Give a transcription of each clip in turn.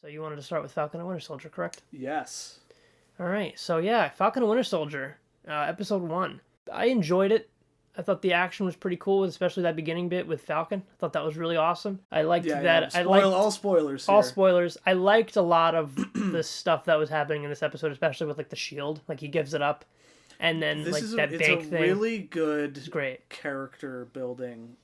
So you wanted to start with Falcon and Winter Soldier, correct? Yes. All right. So yeah, Falcon and Winter Soldier, episode 1. I enjoyed it. I thought the action was pretty cool, especially that beginning bit with Falcon. I thought that was really awesome. I liked that. I liked all spoilers. All spoilers. I liked a lot of the stuff that was happening in this episode, especially with like the shield. Like he gives it up, and then that bank thing. It's a really good, it's great character building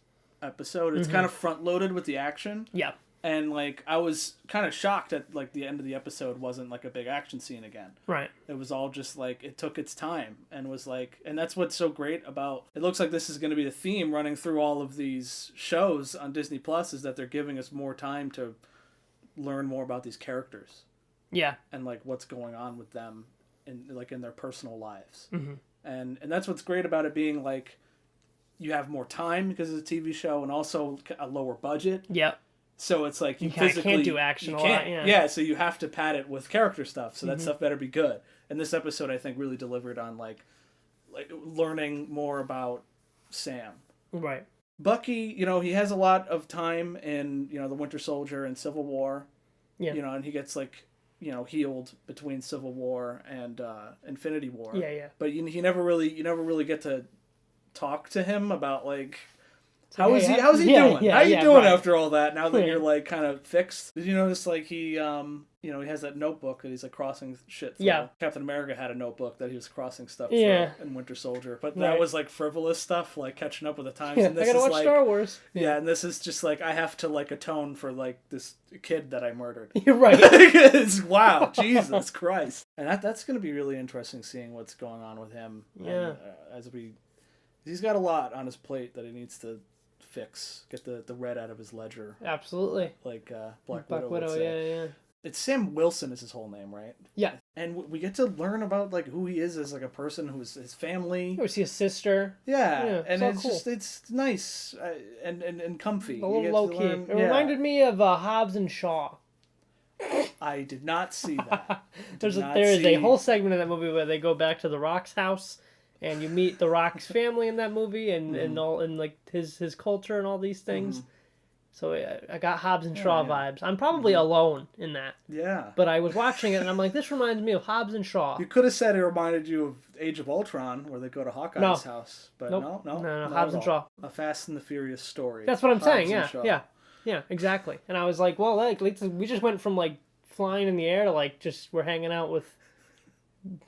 episode. It's kind of front loaded with the action. Yeah. And, like, I was kind of shocked at, like, the end of the episode wasn't, like, a big action scene again. Right. It was all just, like, it took its time and was, like... And that's what's so great about... It looks like this is going to be the theme running through all of these shows on Disney Plus is that they're giving us more time to learn more about these characters. Yeah. And, like, what's going on with them in their personal lives. Mm-hmm. And that's what's great about it being, like, you have more time because it's a TV show and also a lower budget. Yep. So it's like you can't do action a lot. Yeah, so you have to pad it with character stuff. So that stuff better be good. And this episode, I think, really delivered on like learning more about Sam. Right. Bucky, he has a lot of time in the Winter Soldier and Civil War. Yeah. And he gets healed between Civil War and Infinity War. Yeah, yeah. But you never really get to talk to him about like. How's he doing? Yeah, How you doing right. after all that? Now that you're like kind of fixed. Did you notice like he he has that notebook that he's like crossing shit through? Yeah. Captain America had a notebook that he was crossing stuff through in Winter Soldier, but that was like frivolous stuff, like catching up with the times. Yeah, and this I gotta watch like, Star Wars. Yeah, and this is just like I have to like atone for like this kid that I murdered. You're right. It's wow, Jesus Christ, and that's gonna be really interesting seeing what's going on with him. Yeah, and, he's got a lot on his plate that he needs to fix, get the red out of his ledger. Absolutely. Like Black Widow would say. Yeah. It's Sam Wilson is his whole name, right? Yeah. And we get to learn about like who he is as like a person, who's his family. We see his sister. Yeah, and it's cool. just it's nice and comfy. A little low key. It reminded me of Hobbs and Shaw. I did not see that. There is a whole segment of that movie where they go back to the Rock's house. And you meet the Rock's family in that movie, and all, and like his culture and all these things. So I got Hobbs and Shaw vibes. I'm probably alone in that. Yeah. But I was watching it, and I'm like, this reminds me of Hobbs and Shaw. You could have said it reminded you of Age of Ultron, where they go to Hawkeye's house. But no, not Hobbs and Shaw. A Fast and the Furious story. That's what I'm saying. Yeah, exactly. And I was like, well, like we just went from like flying in the air to like just we're hanging out with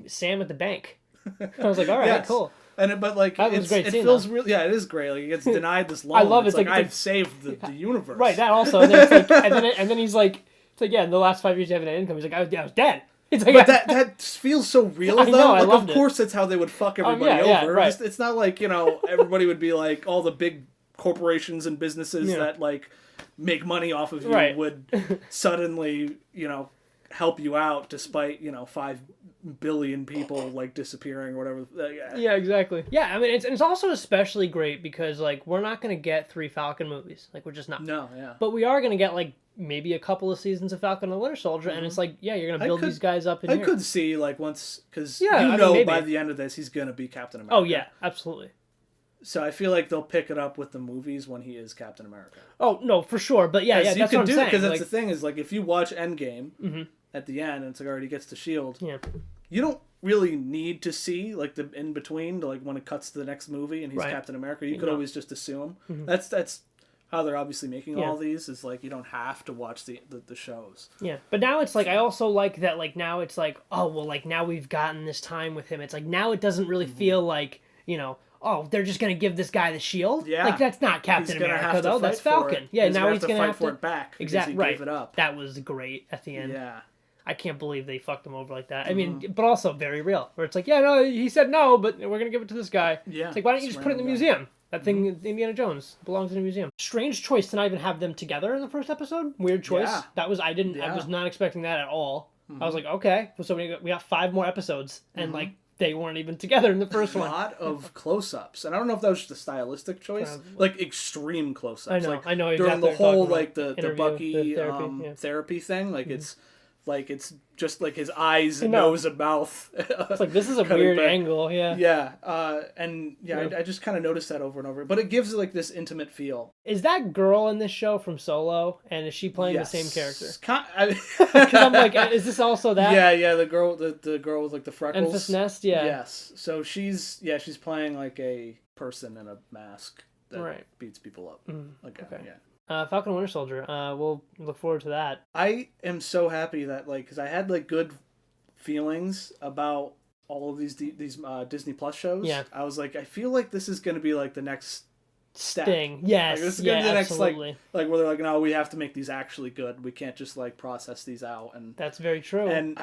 Sam at the bank. I was like, all right, cool. But like, it feels really, it is great. Like, he gets denied this loan. I love it. It's like I've saved the universe. Right, that also. And then, it's like, and then he's like, it's like, in the last 5 years you haven't had income. He's like, I was dead. It's like, but that feels so real, though. I know, I loved of course, that's how they would fuck everybody over. Right. It's not like, everybody would be like, all the big corporations and businesses that, like, make money off of you would suddenly, help you out despite 5 billion people like disappearing or whatever. Yeah, exactly. Yeah, I mean it's also especially great because like we're not going to get 3 Falcon movies. Like we're just not. No, yeah. But we are going to get like maybe a couple of seasons of Falcon and the Winter Soldier, and it's like you're going to build these guys up in here. I could see like once because by the end of this he's going to be Captain America. Oh yeah, absolutely. So I feel like they'll pick it up with the movies when he is Captain America. Oh no, for sure. But that's what I'm saying. Because that's the thing is like if you watch Endgame at the end and it's like already gets to S.H.I.E.L.D. Yeah. You don't really need to see like the in between to like when it cuts to the next movie and he's Captain America. You could always just assume. That's how they're obviously making all these is like you don't have to watch the shows. Yeah, but now it's like I also like that like now it's like oh well like now we've gotten this time with him. It's like now it doesn't really feel like oh, they're just going to give this guy the shield? Yeah. Like, that's not Captain America, though. That's Falcon. Yeah, now he's going to have to fight for it back. Exactly. He gave it up. That was great at the end. Yeah. I can't believe they fucked him over like that. I mean, but also very real. Where it's like, yeah, no, he said no, but we're going to give it to this guy. Yeah. It's like, why don't you just put it in the museum? That thing, Indiana Jones, belongs in a museum. Strange choice to not even have them together in the first episode. Weird choice. Yeah. That was, I was not expecting that at all. I was like, okay. So we got 5 more episodes, and like, they weren't even together in the first one. A lot of close-ups, and I don't know if that was just a stylistic choice, like extreme close-ups. I know exactly. During the whole like the interview, Bucky the therapy, therapy thing, like it's Like it's just like his eyes and nose and mouth. It's like, this is a weird angle, yeah. Yeah, I just kind of noticed that over and over. But it gives it like this intimate feel. Is that girl in this show from Solo, and is she playing the same character? Because I'm like, is this also that? Yeah, the girl with like the freckles. Enfys Nest, yeah. Yes, so she's playing like a person in a mask that beats people up. Okay. Yeah. Falcon and Winter Soldier. We'll look forward to that. I am so happy that because I had good feelings about all of these Disney Plus shows. Yeah. I was like, I feel like this is going to be the next step. Thing. Yes. This is going to be the next where they're like, no, we have to make these actually good. We can't just process these out. And that's very true. And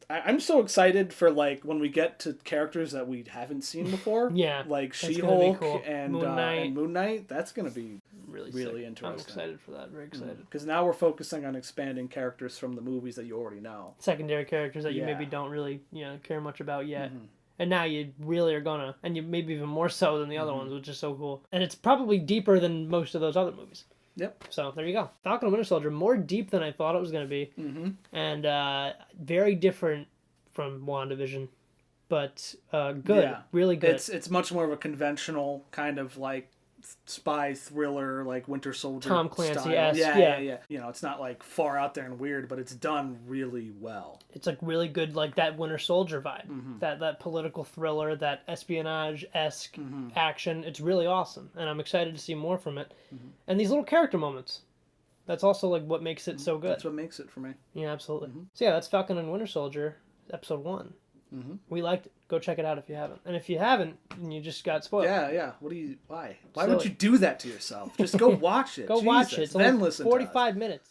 I'm so excited for when we get to characters that we haven't seen before. Yeah. Like She-Hulk cool. and Moon Knight. That's going to be really interesting. I'm excited for that. Very excited. Because now we're focusing on expanding characters from the movies that you already know. Secondary characters that you maybe don't really care much about yet. And now you really are gonna, and you maybe even more so than the other ones, which is so cool. And it's probably deeper than most of those other movies. Yep. So there you go. Falcon and Winter Soldier, more deep than I thought it was going to be. And very different from WandaVision. But good. Yeah. Really good. It's much more of a conventional kind of spy thriller, Winter Soldier Tom Clancy-esque. Yeah. It's not far out there and weird, but it's done really well. It's really good, that Winter Soldier vibe. That political thriller, that espionage-esque action. It's really awesome, and I'm excited to see more from it. And these little character moments. That's also what makes it so good. That's what makes it for me. Yeah, absolutely. So yeah, that's Falcon and Winter Soldier, episode 1. We liked it. Go check it out if you haven't. And if you haven't, then you just got spoiled. Yeah. Why? Why would you do that to yourself? Just go watch it. Watch it. It's then only listen 45 minutes.